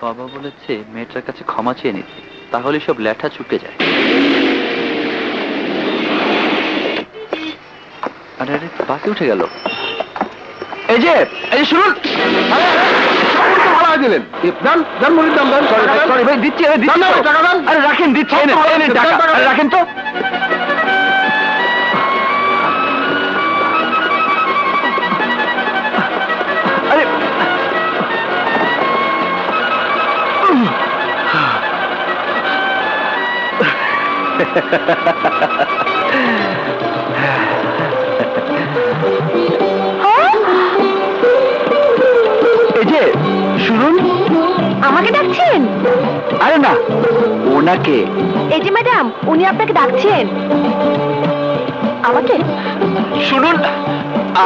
বাবা বলেছে মেয়েটার কাছে ক্ষমা চেয়ে নিতে, তাহলে সব ল্যাঠা চুকে যায়। আরে আরে, বাসে উঠে গেল। এই যে শুনুন, ভালো দিলেন, সরি ভাই, দিচ্ছি টাকা দেন। আরে রাখেন, দিচ্ছি, রাখেন তো। আরে এই যে শুনুন। আমাকে ডাকছেন? আরে না, ওনাকে। এই যে ম্যাডাম, উনি আপনাকে ডাকছেন। আমাকে? শুনুন,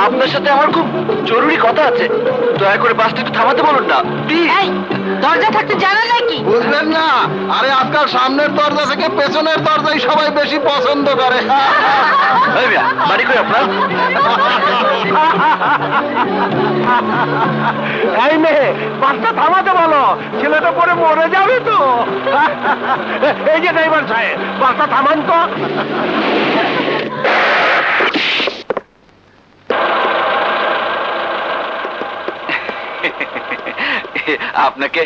আপনার সাথে আমার খুব জরুরি কথা আছে, দয়া করে বাসটা একটু থামাতে বলুন না প্লিজ। দরজা থাকতে জানা নাকি? বুঝলেন না? আরে আজকাল সামনের দরজা থেকে পেছনের দরজাই সবাই বেশি পছন্দ করে। বাড়ি করে আপনার এই মেয়ে, বাসটা থামাতে বলো, ছেলেটা পরে মরে যাবে তো। এই যে ড্রাইভার সাহেব, বাসটা থামান তো। আপনাকে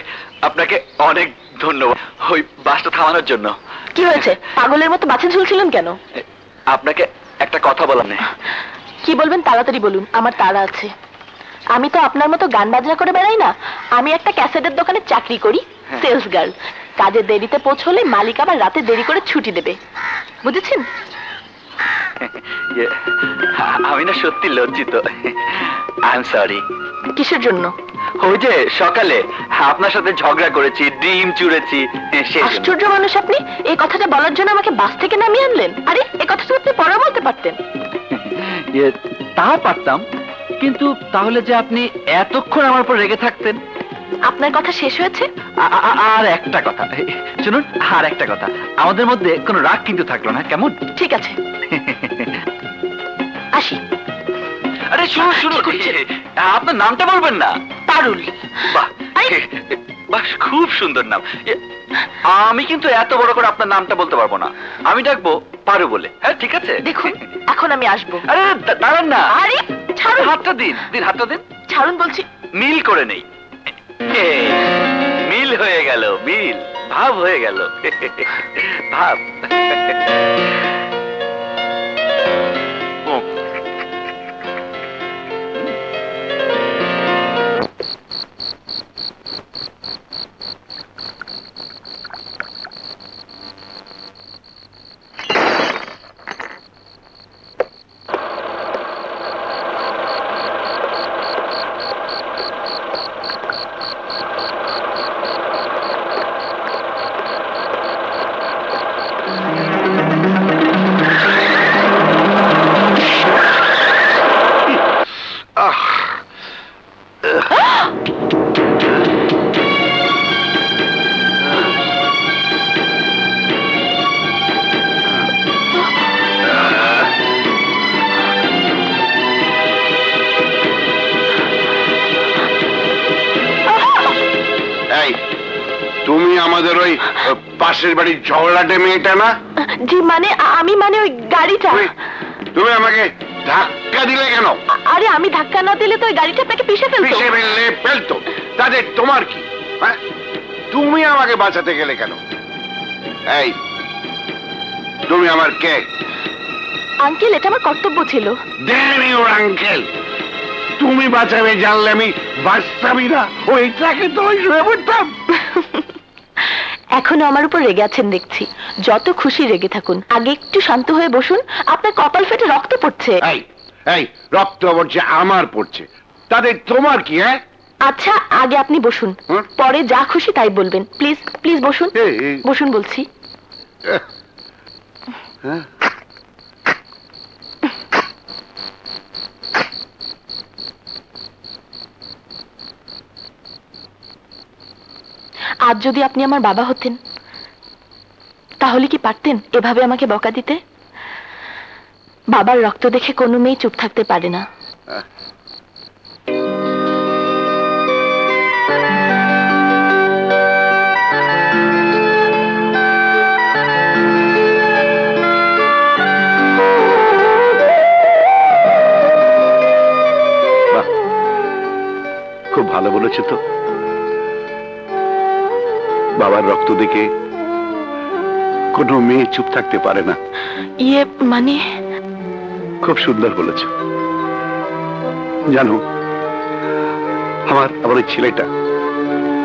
আপনাকে অনেক ধন্যবাদ ওই বাসটা থামানোর জন্য। কি হয়েছে? পাগলের মতো বাছে ঝুলছিলেন কেন? আপনাকে একটা কথা বলার নেই। কি বলবেন তাড়াতাড়ি বলুন, আমার তাড়া আছে। আমি তো আপনার মতো গান বাজনা করে বেড়াই না, আমি একটা ক্যাসেটের দোকানে চাকরি করি, সেলস গার্ল। কাজে দেরিতে পৌঁছলে মালিক আবার রাতে দেরি করে ছুটি দেবে, বুঝেছেন? আমি না সত্যি লজ্জিত। I am sorry. কিসের জন্য? ওই যে সকালে আপনার সাথে ঝগড়া করেছি, ডিম চুড়েছি। আশ্চর্য মানুষ আপনি, এই কথাটা বলার জন্য আমাকে বাস থেকে নামিয়ে আনলেন। আরে এই কথাটা আপনি পরে বলতে পারতেন। তা পারতাম, কিন্তু তাহলে যে আপনি এতক্ষণ আমার উপর রেগে থাকতেন। আপনার কথা শেষ হয়েছে? আর একটা কথা শুনুন, আর একটা কথা, আমাদের মধ্যে কোনো রাগ কিন্তু থাকলো না, কেমন? ঠিক আছে, আসি। আরে শুনুন শুনুন, আপনার নামটা বলবেন না? পারুল। বাহ বাহ, খুব সুন্দর নাম। আমি কিন্তু এত বড় করে আপনার নামটা বলতে পারবো না, আমি ডাকবো পারু বলে। হ্যাঁ ঠিক আছে। দেখুন, এখন আমি আসবো। আরে দাঁড়ান না। আরে ছাড়ুন। হাতটা দিন, হাতটা দিন। ছাড়ুন বলছি। মিল করে নেই। মিল হয়ে গেল, মিল ভাব হয়ে গেল, ভাব। তুমি আমাদের ওই পাশের বাড়ির ঝগড়াটে মেয়েটা না? জি মানে আমি, মানে ওই গাড়িটা। তুমি আমাকে ধাক্কা দিলে কেন? আরে আমি ধাক্কা না দিলে তো ওই গাড়িটা আপনাকে পিষে ফেলতো। পিষে ফেললে ফেলতো, তাতে তোমার কি? তুমি আমাকে বাঁচাতে গেলে কেন? এই তুমি আমার কে? আঙ্কেল, এটা আমার কর্তব্য ছিল। আঙ্কেল, তুমি বাঁচাবে জানলে আমি বাঁচতামই না, ওই ট্রাকে তো শুয়ে পড়তাম। এখনো আমার উপর রেগে আছেন দেখছি, যত খুশি রেগে থাকুন, আগে একটু শান্ত হয়ে বসুন। আপনার কপাল ফেটে রক্ত পড়ছে। এই এই রক্ত পড়ছে, আমার পড়ছে, তাতে তোমার কি? হ্যাঁ আচ্ছা, আগে আপনি বসুন, পরে যা খুশি তাই বলবেন। প্লিজ প্লিজ বসুন, বসুন বলছি। আজ যদি আপনি আমার বাবা হতেন, তাহলে কি পারতেন এভাবে আমাকে বকা দিতে? বাবার রক্ত দেখে কোনো মেয়ে চুপ থাকতে পারে না। খুব ভালো বলেছো তো। বাবার রক্ত দেখে কোনো মেয়ে চুপ থাকতে পারে না। ইয়ে মানে খুব সুন্দর বলেছো। জানো, আমার ওই ছেলেটা,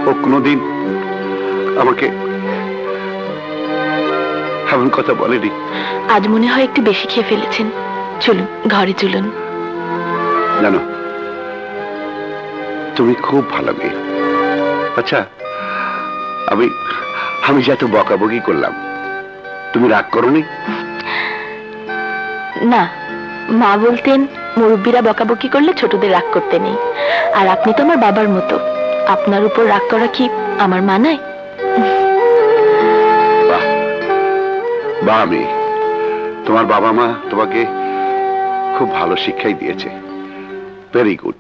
ও কোনোদিন আমাকে এমন কথা বলেনি। আজ মনে হয় একটু বেশি খেয়ে ফেলেছেন। চলুন ঘরে চলুন। জানো, তুমি খুব ভালো মেয়ে। আচ্ছা, আমি যে এত বকাবকি করলাম, তুমি রাগ করোনি? না, মা বলতেন মুরব্বীরা বকাবকি করলে ছোটদের রাগ করতে নেই। আর আপনি তো আমার বাবার মতো, আপনার উপর রাগ করা কি আমার মানায়? বাহ বাহ মেয়ে, তোমার বাবা মা তোমাকে খুব ভালো শিক্ষাই দিয়েছে। Very good.